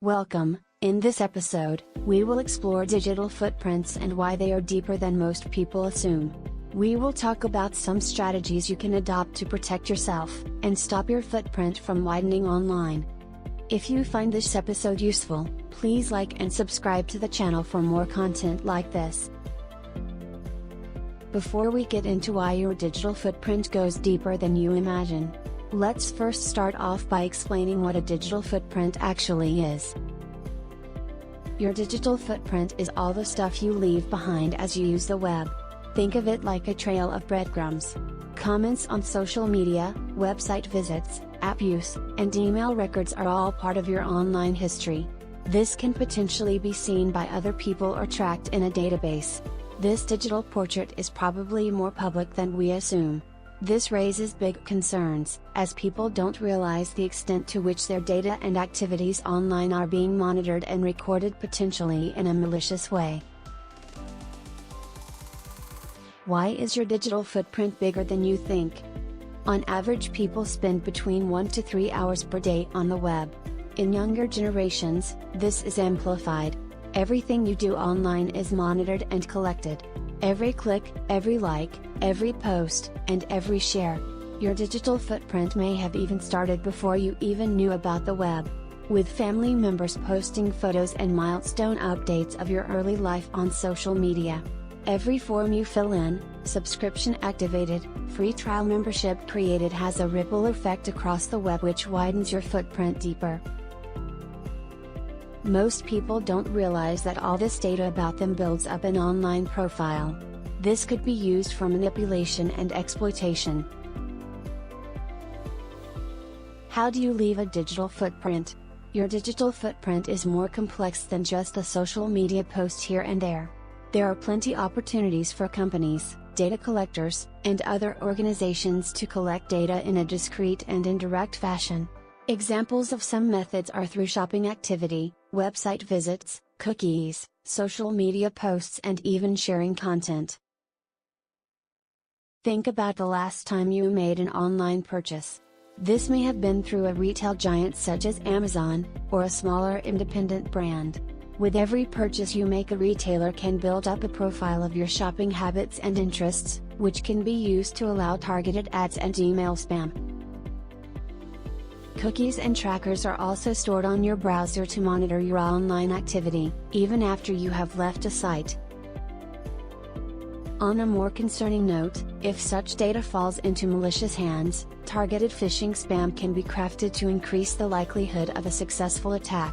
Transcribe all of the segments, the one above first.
Welcome. In this episode, we will explore digital footprints and why they are deeper than most people assume. We will talk about some strategies you can adopt to protect yourself and stop your footprint from widening online. If you find this episode useful, please like and subscribe to the channel for more content like this. Before we get into why your digital footprint goes deeper than you imagine, let's first start off by explaining what a digital footprint actually is. Your digital footprint is all the stuff you leave behind as you use the web. Think of it like a trail of breadcrumbs. Comments on social media, website visits, app use, and email records are all part of your online history. This can potentially be seen by other people or tracked in a database. This digital portrait is probably more public than we assume. This raises big concerns, as people don't realize the extent to which their data and activities online are being monitored and recorded potentially in a malicious way. Why is your digital footprint bigger than you think? On average, people spend between 1 to 3 hours per day on the web. In younger generations, this is amplified. Everything you do online is monitored and collected. Every click, every like, every post, and every share. Your digital footprint may have even started before you even knew about the web. With family members posting photos and milestone updates of your early life on social media. Every form you fill in, subscription activated, free trial membership created has a ripple effect across the web which widens your footprint deeper. Most people don't realize that all this data about them builds up an online profile. This could be used for manipulation and exploitation. How do you leave a digital footprint? Your digital footprint is more complex than just a social media post here and there. There are plenty opportunities for companies, data collectors, and other organizations to collect data in a discreet and indirect fashion. Examples of some methods are through shopping activity, website visits, cookies, social media posts, and even sharing content. Think about the last time you made an online purchase. This may have been through a retail giant such as Amazon, or a smaller independent brand. With every purchase you make, a retailer can build up a profile of your shopping habits and interests, which can be used to allow targeted ads and email spam. Cookies and trackers are also stored on your browser to monitor your online activity, even after you have left a site. On a more concerning note, if such data falls into malicious hands, targeted phishing spam can be crafted to increase the likelihood of a successful attack.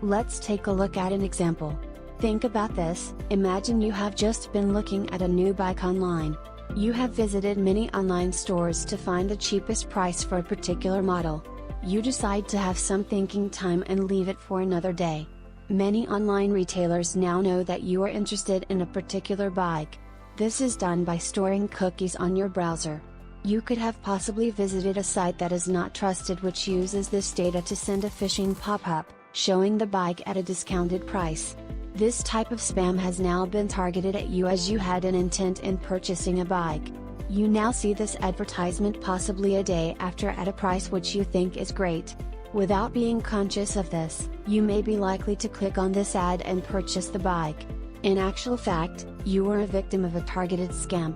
Let's take a look at an example. Think about this: imagine you have just been looking at a new bike online. You have visited many online stores to find the cheapest price for a particular model. You decide to have some thinking time and leave it for another day. Many online retailers now know that you are interested in a particular bike. This is done by storing cookies on your browser. You could have possibly visited a site that is not trusted, which uses this data to send a phishing pop-up, showing the bike at a discounted price. This type of spam has now been targeted at you as you had an intent in purchasing a bike. You now see this advertisement possibly a day after at a price which you think is great. Without being conscious of this, you may be likely to click on this ad and purchase the bike. In actual fact, you were a victim of a targeted scam.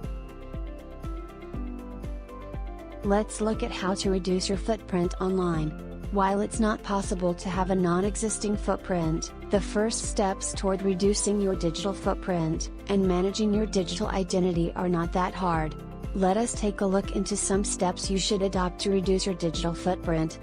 Let's look at how to reduce your footprint online. While it's not possible to have a non-existing footprint, the first steps toward reducing your digital footprint and managing your digital identity are not that hard. Let us take a look into some steps you should adopt to reduce your digital footprint.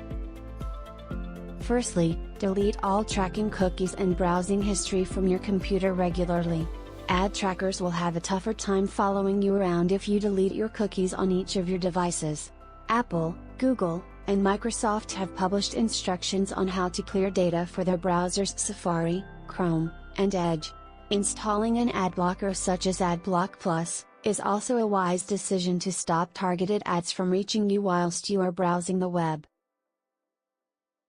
Firstly, delete all tracking cookies and browsing history from your computer regularly. Ad trackers will have a tougher time following you around if you delete your cookies on each of your devices. Apple, Google, and Microsoft have published instructions on how to clear data for their browsers Safari, Chrome, and Edge. Installing an ad blocker such as AdBlock Plus is also a wise decision to stop targeted ads from reaching you whilst you are browsing the web.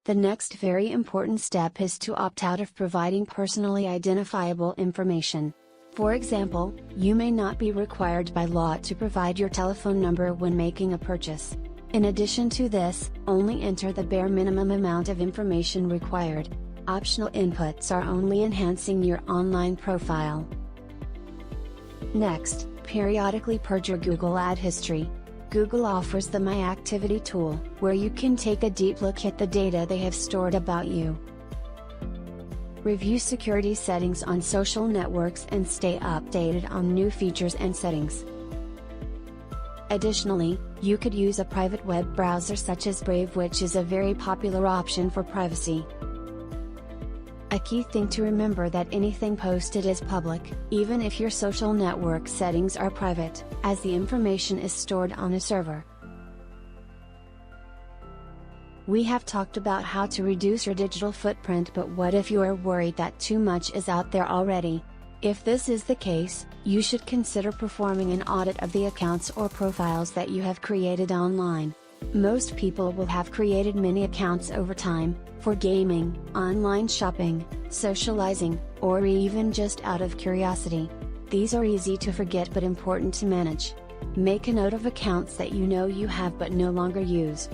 The next very important step is to opt out of providing personally identifiable information. For example, you may not be required by law to provide your telephone number when making a purchase. In addition to this, only enter the bare minimum amount of information required. Optional inputs are only enhancing your online profile. Next, periodically purge your Google Ad history. Google offers the My Activity tool, where you can take a deep look at the data they have stored about you. Review security settings on social networks and stay updated on new features and settings. Additionally, you could use a private web browser such as Brave, which is a very popular option for privacy. A key thing to remember that anything posted is public, even if your social network settings are private, as the information is stored on a server. We have talked about how to reduce your digital footprint, but what if you are worried that too much is out there already? If this is the case, you should consider performing an audit of the accounts or profiles that you have created online. Most people will have created many accounts over time, for gaming, online shopping, socializing, or even just out of curiosity. These are easy to forget but important to manage. Make a note of accounts that you know you have but no longer use.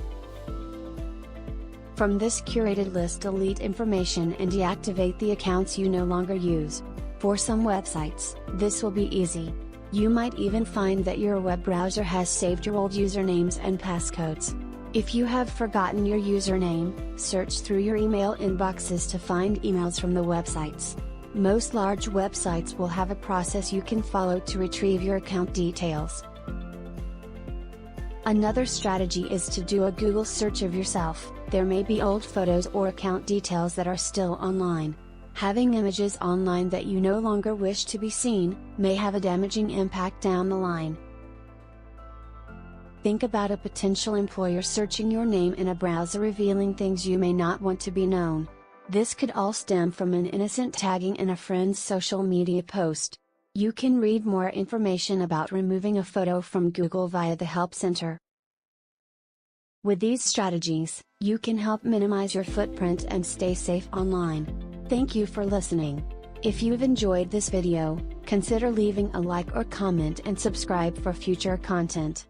From this curated list, delete information and deactivate the accounts you no longer use. For some websites, this will be easy. You might even find that your web browser has saved your old usernames and passcodes. If you have forgotten your username, search through your email inboxes to find emails from the websites. Most large websites will have a process you can follow to retrieve your account details. Another strategy is to do a Google search of yourself. There may be old photos or account details that are still online. Having images online that you no longer wish to be seen may have a damaging impact down the line. Think about a potential employer searching your name in a browser, revealing things you may not want to be known. This could all stem from an innocent tagging in a friend's social media post. You can read more information about removing a photo from Google via the Help Center. With these strategies, you can help minimize your footprint and stay safe online. Thank you for listening. If you've enjoyed this video, consider leaving a like or comment and subscribe for future content.